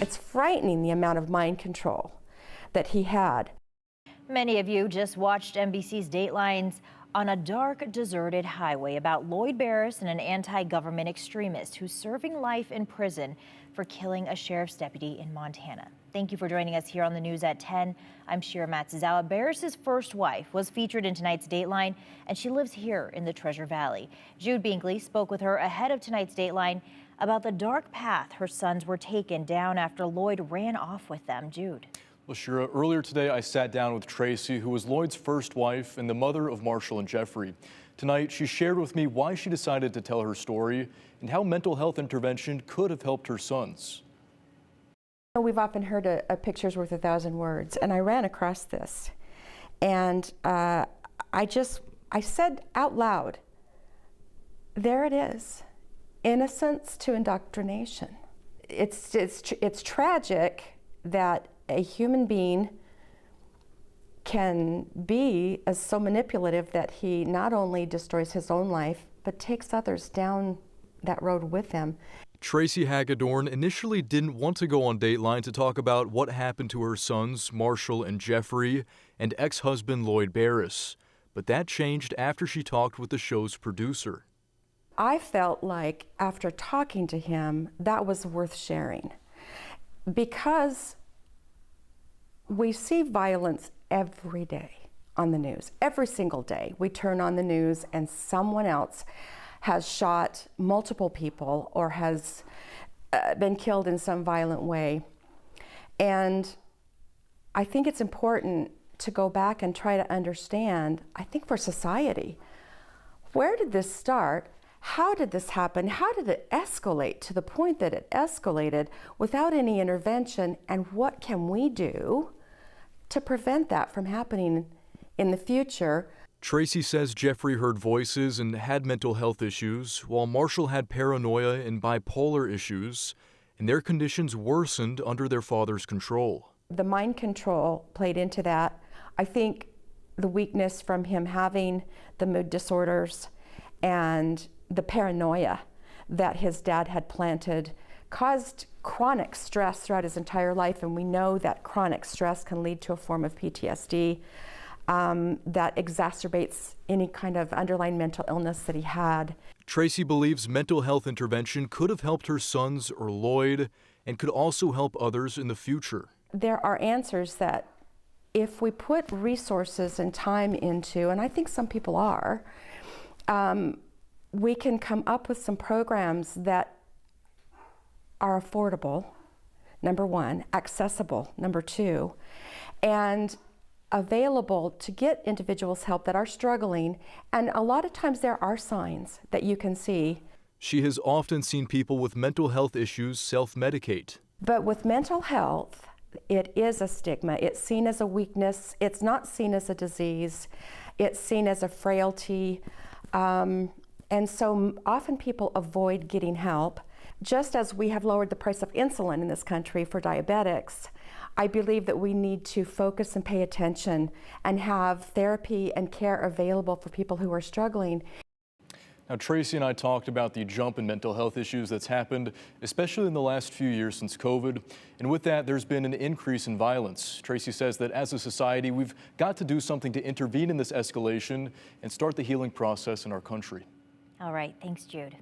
It's frightening the amount of mind control that he had. Many of you just watched NBC's Datelines on a dark, deserted highway about Lloyd Barrus and an anti-government extremist who's serving life in prison for killing a sheriff's deputy in Montana. Thank you for joining us here on the news at 10. I'm Shira Matsuzawa. Barrus's first wife was featured in tonight's Dateline, and she lives here in the Treasure Valley. Jude Binkley spoke with her ahead of tonight's Dateline about the dark path her sons were taken down after Lloyd ran off with them. Jude. Well, Shira, earlier today I sat down with Tracy, who was Lloyd's first wife and the mother of Marshall and Jeffrey. Tonight, she shared with me why she decided to tell her story and how mental health intervention could have helped her sons. We've often heard a picture's worth 1,000 words, and I ran across this. And I said out loud, there it is, innocence to indoctrination. It's tragic that a human being can be so manipulative that he not only destroys his own life, but takes others down that road with him. Tracy Hagadorn initially didn't want to go on Dateline to talk about what happened to her sons, Marshall and Jeffrey, and ex-husband Lloyd Barrus. But that changed after she talked with the show's producer. I felt like after talking to him, that was worth sharing. Because we see violence every day on the news. Every single day we turn on the news and someone else has shot multiple people or has been killed in some violent way. And I think it's important to go back and try to understand, I think for society, where did this start? How did this happen? How did it escalate to the point that it escalated without any intervention? And what can we do to prevent that from happening in the future? Tracy says Jeffrey heard voices and had mental health issues, while Marshall had paranoia and bipolar issues, and their conditions worsened under their father's control. The mind control played into that. I think the weakness from him having the mood disorders and the paranoia that his dad had planted caused chronic stress throughout his entire life, and we know that chronic stress can lead to a form of PTSD that exacerbates any kind of underlying mental illness that he had. Tracy believes mental health intervention could have helped her sons or Lloyd and could also help others in the future. There are answers that if we put resources and time into, and I think some people are, we can come up with some programs that are affordable, number one, accessible, number two, and available to get individuals help that are struggling. And a lot of times there are signs that you can see. She has often seen people with mental health issues self-medicate. But with mental health, it is a stigma. It's seen as a weakness. It's not seen as a disease. It's seen as a frailty. And so often people avoid getting help. Just as we have lowered the price of insulin in this country for diabetics, I believe that we need to focus and pay attention and have therapy and care available for people who are struggling. Now, Tracy and I talked about the jump in mental health issues that's happened, especially in the last few years since COVID. And with that, there's been an increase in violence. Tracy says that as a society, we've got to do something to intervene in this escalation and start the healing process in our country. All right. Thanks, Jude.